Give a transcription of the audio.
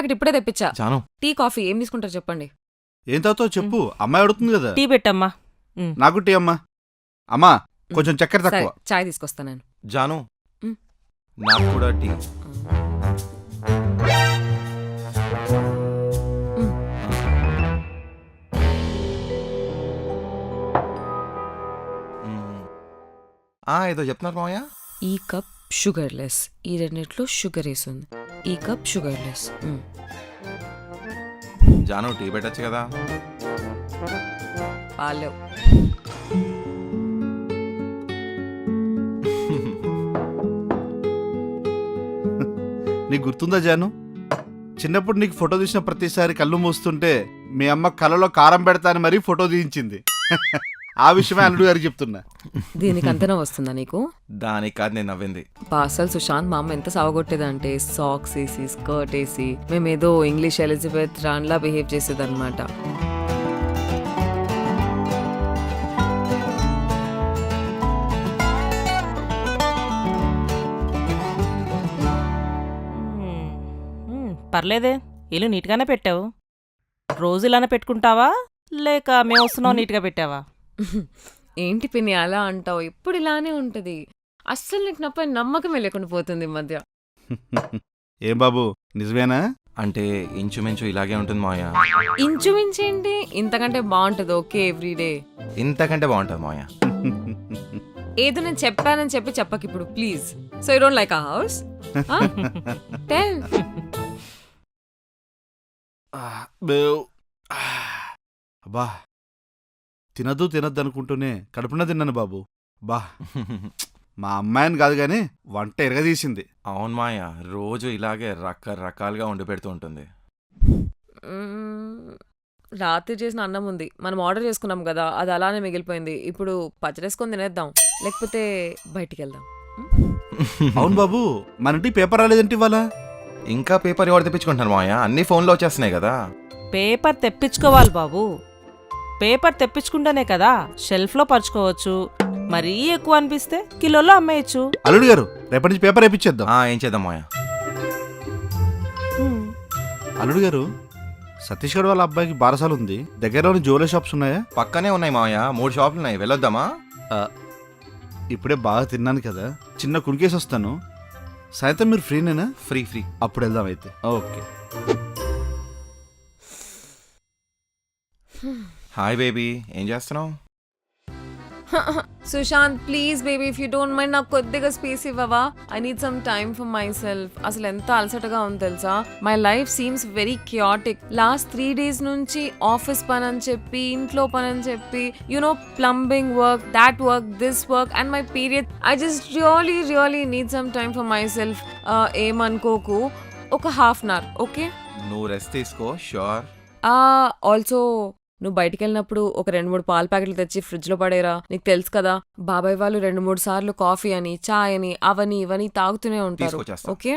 Packet ఇప్పుడే తెప్పించా. Janu tea coffee ఏం తీసుకుంటారు చెప్పండి. ఏం తాగుతావు చెప్పు, అమ్మాయి అడుగుతుంది కదా. టీ పెట్టమ్మా. నాకు టీ అమ్మా. అమ్మా కొంచెం చక్కెర సరే తక్కువ. చాయ్ తీసుకొస్తా నేను. జాను మ్. నాకు కూడా టీ. ఏదో చెప్తున్నారు మావయ్య. ఈ కప్ షుగర్ లెస్, ఈ రెండిట్లో షుగర్ వేసింది. ఈ cup sugarless. Janu tea పెట్టచ్చు కదా. పాలేవు. నీకు గుర్తుందా జాను, చిన్నప్పుడు నీకు ఫోటో తీసిన ప్రతిసారి కళ్ళు మూస్తుంటే మీ అమ్మ కళ్ళలో కారం పెడతాని మరీ ఫోటో తీయించింది. ఆ విషయమే అల్లుడు గారికి చెప్తున్నా. దీనికి అంతనా వస్తుందా నీకు? దానికి కాదు నేను నవ్వింది. అసలు సుశాంత్ మా అమ్మ ఎంత సావగొట్టేదంటే సాక్స్ వేసి స్కర్ట్ వేసి మేమేదో ఇంగ్లీష్ ఎలిజబెత్ రాన్లా బిహేవ్ చేసేదన్నమాట. పర్లేదే, ఇల్లు నీట్గానే పెట్టావు. రోజు ఇలానే పెట్టుకుంటావా లేక మేము వస్తున్నావు నీట్గా పెట్టావా? ఏంటి పిన్ని అలా అంటావు? ఎప్పుడు ఇలానే ఉంటది. అస్సలు నీకు నాపై నమ్మకమే లేకుండా పోతుంది ఈ మధ్య. ఏం బాబు నిజమేనా? అంటే ఇంచుమించు ఇలాగే ఉంటుంది మావయ్య. ఇంచుమించేంటి, ఇంతకంటే బాగుంటది. ఓకే ఎవ్రీడే ఇంతకంటే బాగుంటుంది మావయ్య. ఏదో నేను చెప్పానని చెప్పి చెప్పక ఇప్పుడు please. So you don't like ఆ హౌస్? టెల్. అబ్బా తినద్దు అనుకుంటూనే కడుపున తిన్నాను బాబు. బా మా అమ్మాయిని కాదు గాని వంట ఎరగదీసింది. అవును మావయ్య, రోజు ఇలాగే రకరకాలుగా వండి పెడుతూ ఉంటుంది. రాత్రి చేసిన అన్నం ఉంది, మనం ఆర్డర్ చేసుకున్నాం కదా, అది అలానే మిగిలిపోయింది. ఇప్పుడు పచ్చడేసుకొని తినేద్దాం, లేకపోతే బయటికి వెళ్దాం. అవును బాబు, మన ఇంటికి పేపర్ రాలేదంటే ఇవాళ. ఇంకా పేపర్ ఎవరు తెప్పించుకుంటున్నారు మావయ్య? అన్ని ఫోన్లో వచ్చేస్తున్నాయి కదా. పేపర్ తెప్పించుకోవాలి బాబు. పేపర్ తెప్పించుకుంటేనే కదా షెల్ఫ్లో పరుచుకోవచ్చు. మరీ ఎక్కువ అనిపిస్తే కిలోలో అమ్మేయచ్చు. అల్లుడు గారు రేపటి నుంచి పేపర్ వేయించేద్దాం. ఏం చేద్దాం మావయ్య? అల్లుడు గారు, సతీష్ గడ్ వాళ్ళ అబ్బాయికి బారసాలు ఉంది, దగ్గరలోని జ్యువెలరీ షాప్స్ ఉన్నాయా? పక్కనే ఉన్నాయి మావయ్య, 3 షాపులు ఉన్నాయి, వెళ్ళొద్దామా? ఇప్పుడే బాగా తిన్నాను కదా, చిన్న కునికేసి వస్తాను. సాయంత్రం మీరు ఫ్రీనేనా? ఫ్రీ. అప్పుడు వెళ్దాం అయితే. ఓకే. హాయ్ బేబీ, ఏం చేస్తున్నావు? Sushant please baby, if you don't mind నాకు కొద్దిగా స్పేస్ ఇవ్వవా? I need some time for myself. అసలు ఎంత అలసటగా ఉంది తెలుసా? My life seems very chaotic. Last 3 days నుంచి ఆఫీస్ పని అని చెప్పి, ఇంట్లో పని అని చెప్పి, you know plumbing work, that work, this work and my period. I just really need some time for myself. ఏమనుకోకు, ఒక 1/2 hour, ఓకే? నువ్వు రెస్ట్ తీసుకో. షూర్. ఆల్సో నువ్వు బయటికి వెళ్ళినప్పుడు ఒక 2-3 పాల ప్యాకెట్లు తెచ్చి ఫ్రిడ్జ్ లో పడేరా. నీకు తెలుసు కదా, బాబాయ్ వాళ్ళు 2-3 సార్లు కాఫీ అని, చాయ్ అని, అవని ఇవని తాగుతూనే ఉంటారు. తీసుకొచ్చేస్తా. ఓకే?